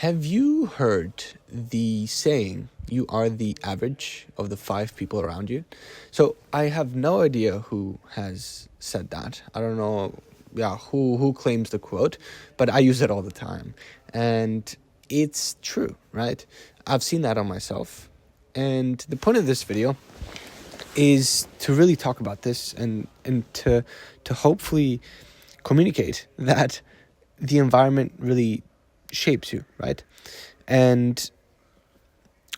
Have you heard the saying, you are the average of the 5 people around you? So I have no idea who has said that. I don't know who claims the quote, but I use it all the time. And it's true, right? I've seen that on myself. And the point of this video is to really talk about this and to hopefully communicate that the environment really shapes you, right? And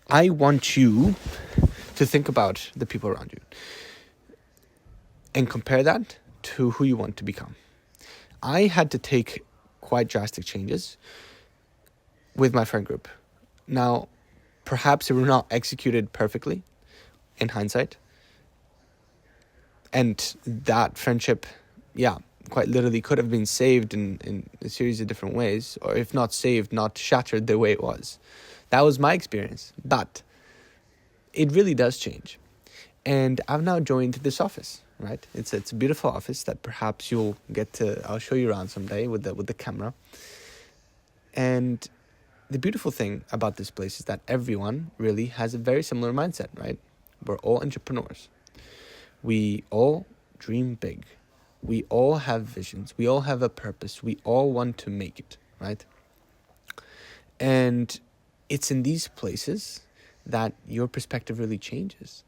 I want you to think about the people around you and compare that to who you want to become. I had to take quite drastic changes with my friend group. Now, perhaps they were not executed perfectly in hindsight. And that friendship, quite literally could have been saved in a series of different ways, or if not saved, not shattered the way it was. That was my experience, but it really does change. And I've now joined this office, right? It's a beautiful office that perhaps you'll get to, I'll show you around someday with the camera. And the beautiful thing about this place is that everyone really has a very similar mindset, right? We're all entrepreneurs. We all dream big. We all have visions. We all have a purpose. We all want to make it, right? And it's in these places that your perspective really changes.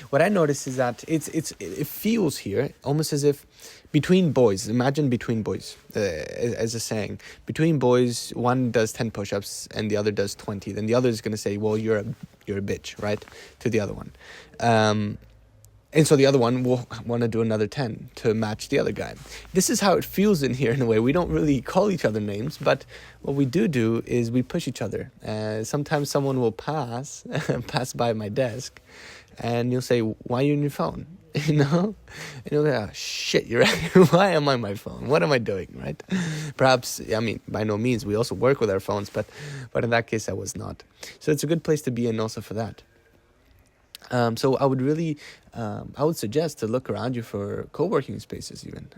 What I notice is that it feels here almost as if between boys, imagine between boys, as a saying, between boys, one does 10 push-ups and the other does 20. Then the other is going to say, well, you're a bitch, right? To the other one. And so the other one will want to do another 10 to match the other guy. This is how it feels in here in a way. We don't really call each other names, but what we do is we push each other. Sometimes someone will pass by my desk, and you'll say, why are you on your phone? You know? And you'll go, oh, shit, you're right. Why am I on my phone? What am I doing, right? Perhaps, by no means, we also work with our phones, but in that case, I was not. So it's a good place to be in also for that. So I would really, I would suggest to look around you for co-working spaces even,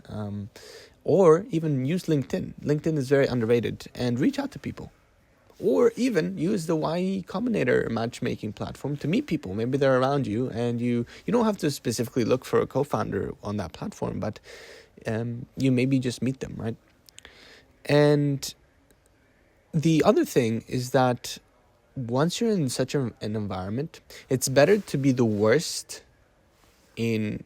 or even use LinkedIn. LinkedIn is very underrated, and reach out to people, or even use the Y Combinator matchmaking platform to meet people. Maybe they're around you, and you don't have to specifically look for a co-founder on that platform, but you maybe just meet them, right? And the other thing is that once you're in such an environment, it's better to be the worst in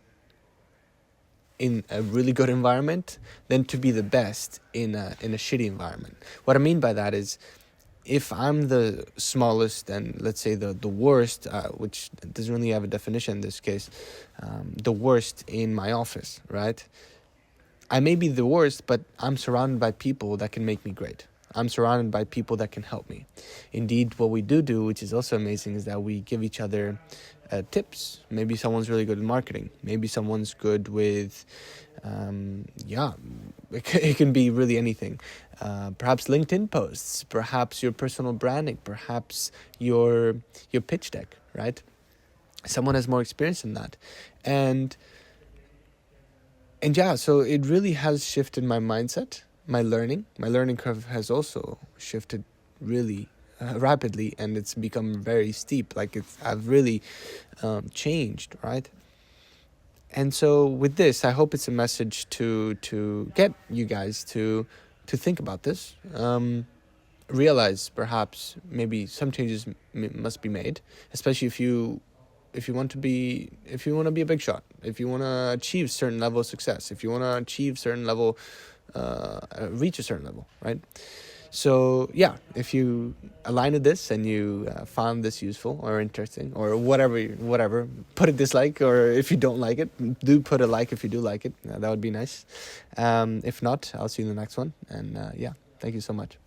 a really good environment than to be the best in a shitty environment. What I mean by that is, if I'm the smallest and let's say the worst, which doesn't really have a definition in this case, the worst in my office, right? I may be the worst, but I'm surrounded by people that can make me great. I'm surrounded by people that can help me. Indeed, what we do, which is also amazing, is that we give each other tips. Maybe someone's really good at marketing. Maybe someone's good with, it can be really anything. Perhaps LinkedIn posts, perhaps your personal branding, perhaps your pitch deck, right? Someone has more experience in that. And so it really has shifted my mindset. My learning curve has also shifted really rapidly, and it's become very steep. I've really changed, right? And so with this, I hope it's a message to get you guys to think about this. Realize perhaps maybe some changes must be made, especially if you want to be a big shot, if you want to achieve certain level of success, if you want to achieve certain level. Reach a certain level, right? So if you align with this and you found this useful or interesting or whatever, put a dislike, or if you don't like it, do put a like if you do like it. That would be nice. If not, I'll see you in the next one. And thank you so much.